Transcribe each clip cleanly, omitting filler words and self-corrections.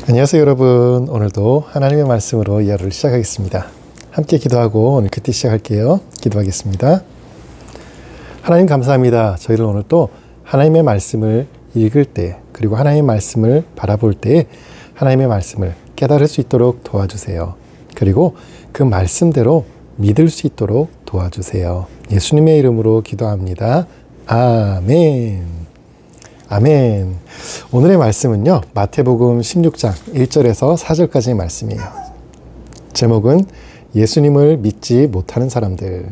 안녕하세요 여러분. 오늘도 하나님의 말씀으로 이 하루를 시작하겠습니다. 함께 기도하고 오늘 큐티 시작할게요. 기도하겠습니다. 하나님 감사합니다. 저희를 오늘 또 하나님의 말씀을 읽을 때, 그리고 하나님의 말씀을 바라볼 때 하나님의 말씀을 깨달을 수 있도록 도와주세요. 그리고 그 말씀대로 믿을 수 있도록 도와주세요. 예수님의 이름으로 기도합니다. 아멘. 아멘. 오늘의 말씀은요, 마태복음 16장 1절에서 4절까지의 말씀이에요. 제목은 예수님을 믿지 못하는 사람들.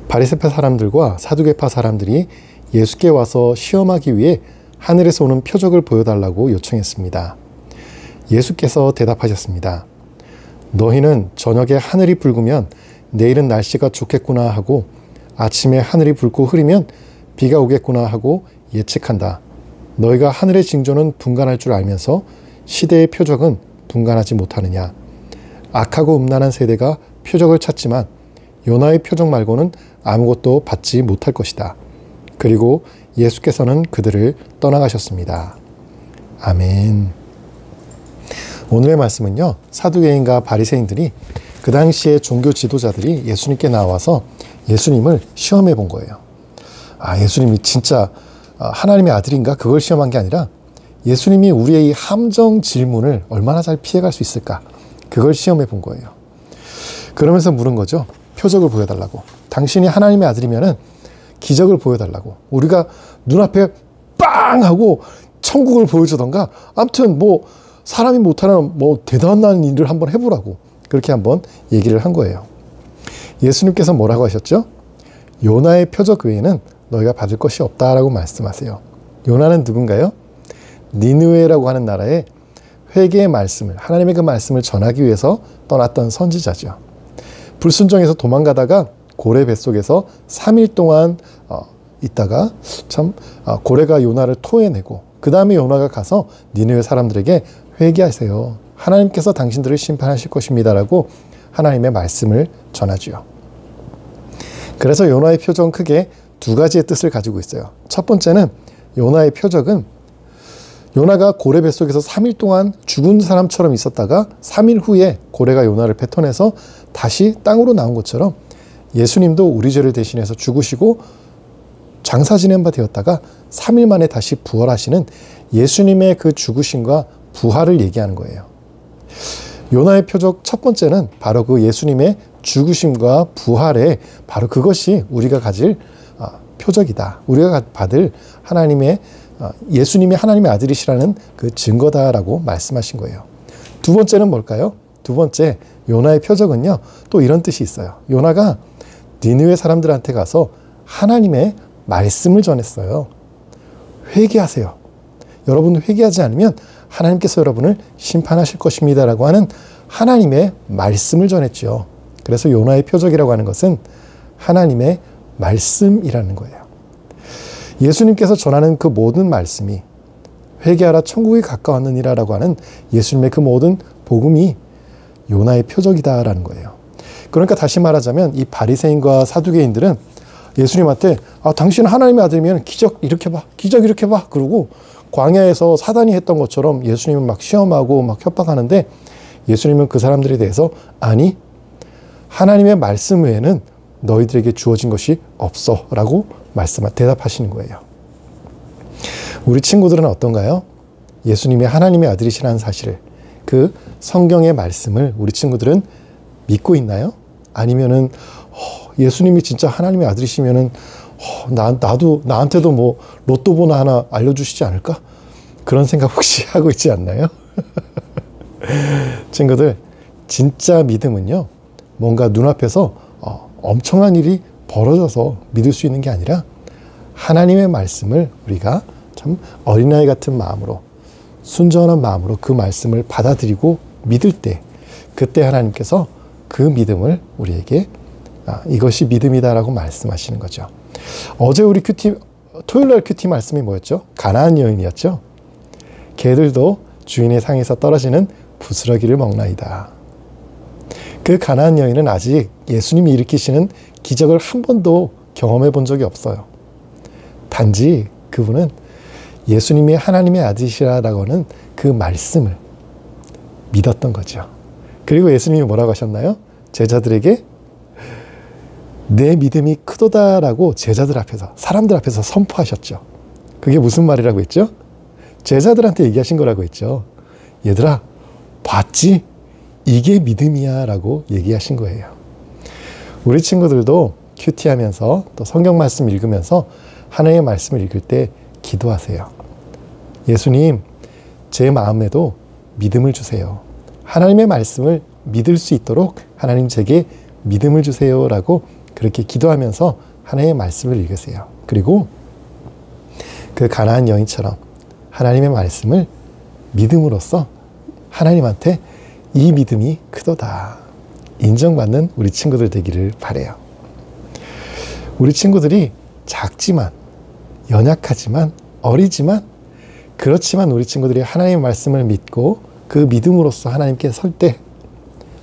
바리새파 사람들과 사두개파 사람들이 예수께 와서 시험하기 위해 하늘에서 오는 표적을 보여달라고 요청했습니다. 예수께서 대답하셨습니다. 너희는 저녁에 하늘이 붉으면 내일은 날씨가 좋겠구나 하고, 아침에 하늘이 붉고 흐리면 비가 오겠구나 하고 예측한다. 너희가 하늘의 징조는 분간할 줄 알면서 시대의 표적은 분간하지 못하느냐. 악하고 음란한 세대가 표적을 찾지만 요나의 표적 말고는 아무것도 받지 못할 것이다. 그리고 예수께서는 그들을 떠나가셨습니다. 아멘. 오늘의 말씀은요, 사두개인과 바리새인들이 그 당시에 종교 지도자들이 예수님께 나와서 예수님을 시험해 본 거예요. 예수님이 진짜 하나님의 아들인가? 그걸 시험한 게 아니라 예수님이 우리의 이 함정 질문을 얼마나 잘 피해갈 수 있을까? 그걸 시험해 본 거예요. 그러면서 물은 거죠. 표적을 보여달라고. 당신이 하나님의 아들이면은 기적을 보여달라고. 우리가 눈앞에 빵! 하고 천국을 보여주던가, 아무튼 뭐 사람이 못하는 뭐 대단한 일을 한번 해보라고. 그렇게 한번 얘기를 한 거예요. 예수님께서 뭐라고 하셨죠? 요나의 표적 외에는 너희가 받을 것이 없다라고 말씀하세요. 요나는 누군가요? 니느웨라고 하는 나라에 회개의 말씀을, 하나님의 그 말씀을 전하기 위해서 떠났던 선지자죠. 불순종해서 도망가다가 고래 뱃속에서 3일 동안 있다가 고래가 요나를 토해내고, 그 다음에 요나가 가서 니느웨 사람들에게 회개하세요. 하나님께서 당신들을 심판하실 것입니다라고 하나님의 말씀을 전하죠. 그래서 요나의 표적은 크게 두 가지의 뜻을 가지고 있어요. 첫 번째는 요나의 표적은 요나가 고래 뱃속에서 3일 동안 죽은 사람처럼 있었다가 3일 후에 고래가 요나를 뱉어내서 다시 땅으로 나온 것처럼 예수님도 우리 죄를 대신해서 죽으시고 장사 지낸 바 되었다가 3일 만에 다시 부활하시는 예수님의 그 죽으심과 부활을 얘기하는 거예요. 요나의 표적 첫 번째는 바로 그 예수님의 죽으심과 부활에 바로 그것이 우리가 가질 표적이다. 우리가 받을 하나님의 예수님이 하나님의 아들이시라는 그 증거다라고 말씀하신 거예요. 두 번째는 뭘까요? 두 번째 요나의 표적은요, 또 이런 뜻이 있어요. 요나가 니느웨 사람들한테 가서 하나님의 말씀을 전했어요. 회개하세요. 여러분 회개하지 않으면 하나님께서 여러분을 심판하실 것입니다 라고 하는 하나님의 말씀을 전했죠. 그래서 요나의 표적이라고 하는 것은 하나님의 말씀이라는 거예요. 예수님께서 전하는 그 모든 말씀이 회개하라 천국이 가까웠느니라 라고 하는 예수님의 그 모든 복음이 요나의 표적이다라는 거예요. 그러니까 다시 말하자면 이 바리새인과 사두개인들은 예수님한테 당신은 하나님의 아들이면 기적 이렇게 봐, 기적 이렇게 봐, 그러고 광야에서 사단이 했던 것처럼 예수님은 막 시험하고 막 협박하는데, 예수님은 그 사람들에 대해서 아니, 하나님의 말씀 외에는 너희들에게 주어진 것이 없어 라고 대답하시는 거예요. 우리 친구들은 어떤가요? 예수님이 하나님의 아들이시라는 사실을, 그 성경의 말씀을 우리 친구들은 믿고 있나요? 아니면은 예수님이 진짜 하나님의 아들이시면은 나한테도 뭐 로또 번호 하나 알려주시지 않을까? 그런 생각 혹시 하고 있지 않나요? 친구들, 진짜 믿음은요, 뭔가 눈앞에서 엄청난 일이 벌어져서 믿을 수 있는 게 아니라 하나님의 말씀을 우리가 참 어린아이 같은 마음으로, 순전한 마음으로 그 말씀을 받아들이고 믿을 때, 그때 하나님께서 그 믿음을 우리에게 이것이 믿음이다라고 말씀하시는 거죠. 어제 우리 토요일날 큐티 말씀이 뭐였죠? 가나안 여인이었죠. 개들도 주인의 상에서 떨어지는 부스러기를 먹나이다. 그 가나안 여인은 아직 예수님이 일으키시는 기적을 한 번도 경험해 본 적이 없어요. 단지 그분은 예수님이 하나님의 아들이시라고 하는 그 말씀을 믿었던 거죠. 그리고 예수님이 뭐라고 하셨나요? 제자들에게 내 믿음이 크도다라고 제자들 앞에서, 사람들 앞에서 선포하셨죠. 그게 무슨 말이라고 했죠? 제자들한테 얘기하신 거라고 했죠. 얘들아, 봤지? 이게 믿음이야 라고 얘기하신 거예요. 우리 친구들도 큐티 하면서 또 성경 말씀 읽으면서 하나님의 말씀을 읽을 때 기도하세요. 예수님, 제 마음에도 믿음을 주세요. 하나님의 말씀을 믿을 수 있도록 하나님 제게 믿음을 주세요 라고 그렇게 기도하면서 하나님의 말씀을 읽으세요. 그리고 그 가나안 여인처럼 하나님의 말씀을 믿음으로써 하나님한테 이 믿음이 크도다 인정받는 우리 친구들 되기를 바라요. 우리 친구들이 작지만, 연약하지만, 어리지만, 그렇지만 우리 친구들이 하나님의 말씀을 믿고 그 믿음으로써 하나님께 설 때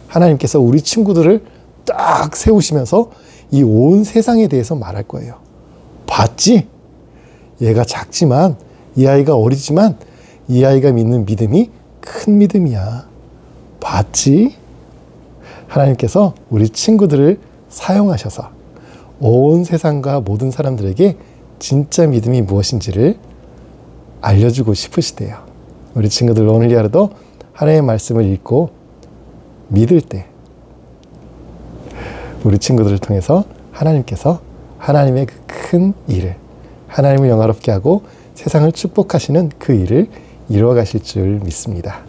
하나님께서 우리 친구들을 딱 세우시면서 이 온 세상에 대해서 말할 거예요. 봤지? 얘가 작지만, 이 아이가 어리지만 이 아이가 믿는 믿음이 큰 믿음이야. 봤지? 하나님께서 우리 친구들을 사용하셔서 온 세상과 모든 사람들에게 진짜 믿음이 무엇인지를 알려주고 싶으시대요. 우리 친구들 오늘 하루도 하나님의 말씀을 읽고 믿을 때 우리 친구들을 통해서 하나님께서 하나님의 그 큰 일을, 하나님을 영화롭게 하고 세상을 축복하시는 그 일을 이루어 가실 줄 믿습니다.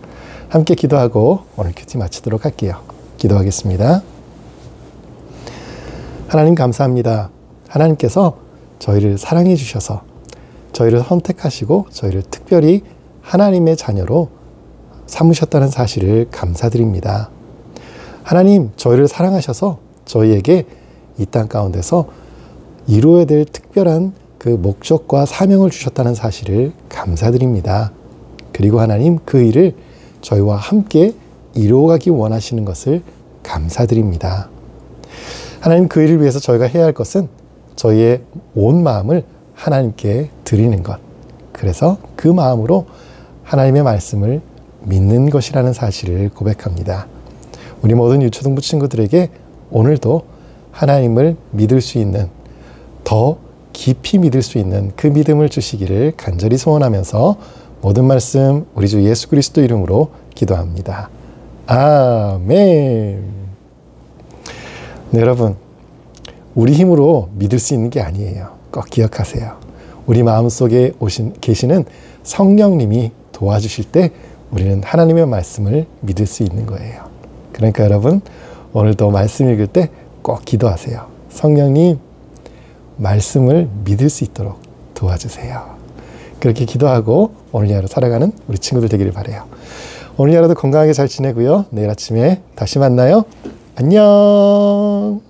함께 기도하고 오늘 큐티 마치도록 할게요. 기도하겠습니다. 하나님 감사합니다. 하나님께서 저희를 사랑해 주셔서 저희를 선택하시고 저희를 특별히 하나님의 자녀로 삼으셨다는 사실을 감사드립니다. 하나님, 저희를 사랑하셔서 저희에게 이 땅 가운데서 이루어야 될 특별한 그 목적과 사명을 주셨다는 사실을 감사드립니다. 그리고 하나님, 그 일을 저희와 함께 이루어가기 원하시는 것을 감사드립니다. 하나님, 그 일을 위해서 저희가 해야 할 것은 저희의 온 마음을 하나님께 드리는 것. 그래서 그 마음으로 하나님의 말씀을 믿는 것이라는 사실을 고백합니다. 우리 모든 유초등부 친구들에게 오늘도 하나님을 믿을 수 있는, 더 깊이 믿을 수 있는 그 믿음을 주시기를 간절히 소원하면서 모든 말씀 우리 주 예수 그리스도 이름으로 기도합니다. 아멘. 네, 여러분, 우리 힘으로 믿을 수 있는 게 아니에요. 꼭 기억하세요. 우리 마음속에 계시는 성령님이 도와주실 때 우리는 하나님의 말씀을 믿을 수 있는 거예요. 그러니까 여러분, 오늘도 말씀 읽을 때 꼭 기도하세요. 성령님, 말씀을 믿을 수 있도록 도와주세요. 그렇게 기도하고 오늘 하루 살아가는 우리 친구들 되기를 바라요. 오늘 하루도 건강하게 잘 지내고요. 내일 아침에 다시 만나요. 안녕.